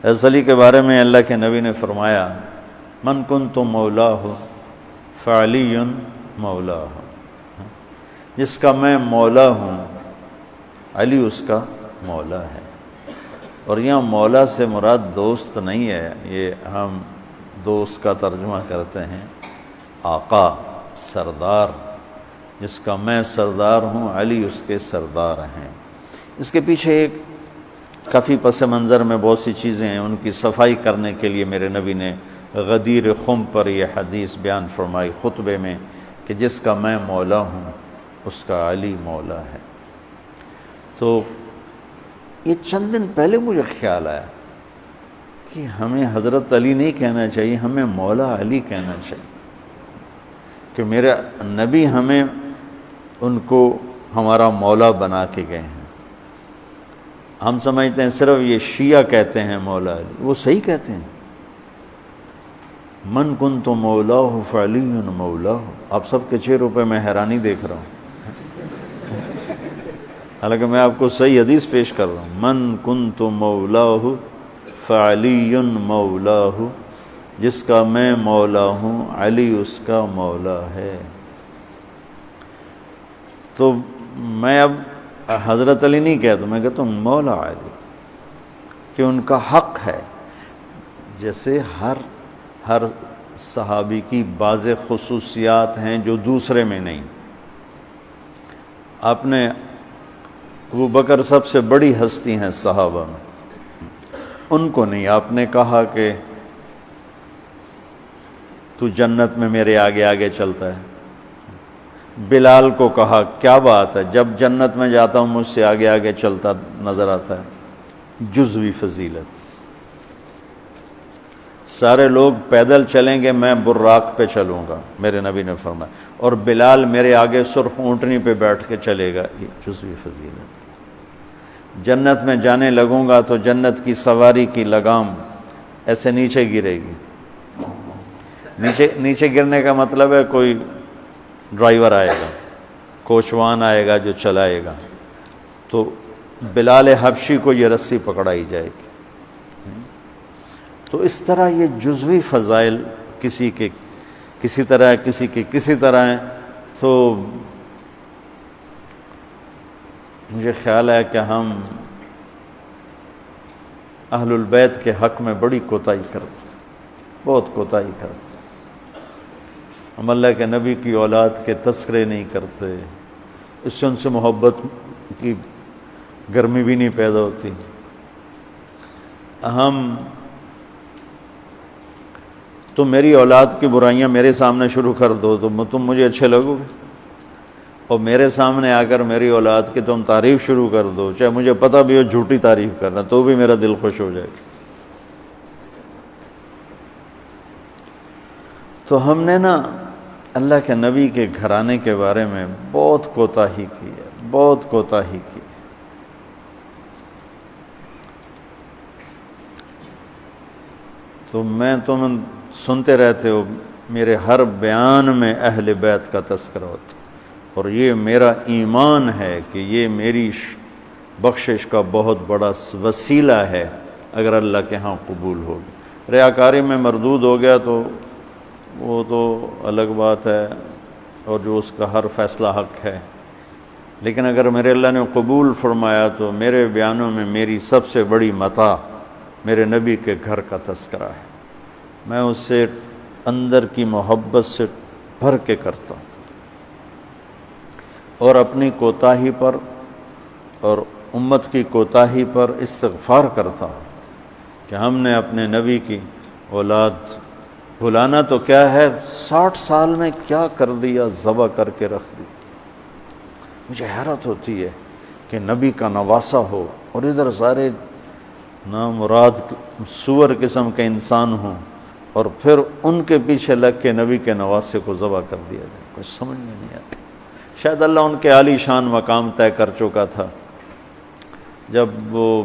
حضرت علی کے بارے میں اللہ کے نبی نے فرمایا من کنت مولاہ فعلی مولاہ، جس کا میں مولا ہوں علی اس کا مولا ہے۔ اور یہاں مولا سے مراد دوست نہیں ہے، یہ ہم دوست کا ترجمہ کرتے ہیں آقا، سردار، جس کا میں سردار ہوں علی اس کے سردار ہیں۔ اس کے پیچھے ایک کافی پس منظر میں بہت سی چیزیں ہیں، ان کی صفائی کرنے کے لیے میرے نبی نے غدیر خم پر یہ حدیث بیان فرمائی خطبے میں کہ جس کا میں مولا ہوں اس کا علی مولا ہے۔ تو یہ چند دن پہلے مجھے خیال آیا کہ ہمیں حضرت علی نہیں کہنا چاہیے، ہمیں مولا علی کہنا چاہیے، کہ میرے نبی ہمیں ان کو ہمارا مولا بنا کے گئے ہیں۔ ہم سمجھتے ہیں صرف یہ شیعہ کہتے ہیں مولا علی، وہ صحیح کہتے ہیں، من کنت مولاہ فعلی مولاہ۔ آپ سب کے چہروں پہ میں حیرانی دیکھ رہا ہوں، حالانکہ میں آپ کو صحیح حدیث پیش کر رہا ہوں، من کنت مولاہ فعلی مولاہ، جس کا میں مولا ہوں علی اس کا مولا ہے۔ تو میں اب حضرت علی نہیں کہتا، میں کہتا ہوں مولا علی، کہ ان کا حق ہے۔ جیسے ہر صحابی کی بعض خصوصیات ہیں جو دوسرے میں نہیں۔ آپ نے ابو بکر سب سے بڑی ہستی ہیں صحابہ میں، ان کو نہیں، آپ نے کہا کہ تو جنت میں میرے آگے آگے چلتا ہے۔ بلال کو کہا کیا بات ہے، جب جنت میں جاتا ہوں مجھ سے آگے آگے چلتا نظر آتا ہے، جزوی فضیلت۔ سارے لوگ پیدل چلیں گے، میں براق پہ چلوں گا، میرے نبی نے فرمایا، اور بلال میرے آگے سرخ اونٹنی پہ بیٹھ کے چلے گا، یہ جزوی فضیلت۔ جنت میں جانے لگوں گا تو جنت کی سواری کی لگام ایسے نیچے گرے گی۔ نیچے گرنے کا مطلب ہے کوئی ڈرائیور آئے گا، کوچوان آئے گا جو چلائے گا، تو بلال حبشی کو یہ رسی پکڑائی جائے گی۔ تو اس طرح یہ جزوی فضائل کسی کے کسی طرح، کسی کے کسی طرح ہیں۔ تو مجھے خیال ہے کہ ہم اہل البیت کے حق میں بڑی کوتاہی کرتے ہیں، بہت کوتاہی کرتے ہیں۔ ہم اللہ کے نبی کی اولاد کے تذکرے نہیں کرتے، اس سے ان سے محبت کی گرمی بھی نہیں پیدا ہوتی۔ تم میری اولاد کی برائیاں میرے سامنے شروع کر دو تو تم مجھے اچھے لگو گے، اور میرے سامنے آ کر میری اولاد کی تم تعریف شروع کر دو، چاہے مجھے پتہ بھی ہو جھوٹی تعریف کرنا، تو بھی میرا دل خوش ہو جائے گا۔ تو ہم نے نا اللہ کے نبی کے گھرانے کے بارے میں بہت کوتاہی کی ہے، بہت کوتاہی کی۔ تو میں تم سنتے رہتے ہو، میرے ہر بیان میں اہل بیت کا تذکرہ ہوتا، اور یہ میرا ایمان ہے کہ یہ میری بخشش کا بہت بڑا وسیلہ ہے اگر اللہ کے ہاں قبول ہوگی۔ ریاکاری میں مردود ہو گیا تو وہ تو الگ بات ہے، اور جو اس کا ہر فیصلہ حق ہے، لیکن اگر میرے اللہ نے قبول فرمایا تو میرے بیانوں میں میری سب سے بڑی متاع میرے نبی کے گھر کا تذکرہ ہے۔ میں اس سے اندر کی محبت سے بھر کے کرتا ہوں، اور اپنی کوتاہی پر اور امت کی کوتاہی پر استغفار کرتا ہوں کہ ہم نے اپنے نبی کی اولاد بھلانا تو کیا ہے، 60 سال میں کیا کر دیا، ذبح کر کے رکھ دی۔ مجھے حیرت ہوتی ہے کہ نبی کا نواسہ ہو اور ادھر سارے نامراد سور قسم کے انسان ہوں، اور پھر ان کے پیچھے لگ کے نبی کے نواسے کو ذبح کر دیا جائے، کچھ سمجھ میں نہیں آتی۔ شاید اللہ ان کے عالی شان مقام طے کر چکا تھا۔ جب وہ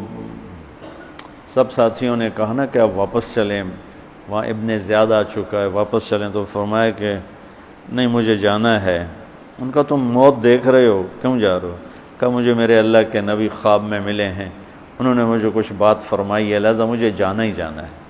سب ساتھیوں نے کہا نا کہ اب واپس چلیں، وہاں ابن زیاد آ چکا ہے، واپس چلیں، تو فرمایا کہ نہیں مجھے جانا ہے۔ ان کا تم موت دیکھ رہے ہو، کیوں جا رہے ہو؟ کہا مجھے میرے اللہ کے نبی خواب میں ملے ہیں، انہوں نے مجھے کچھ بات فرمائی ہے، لہذا مجھے جانا ہی جانا ہے۔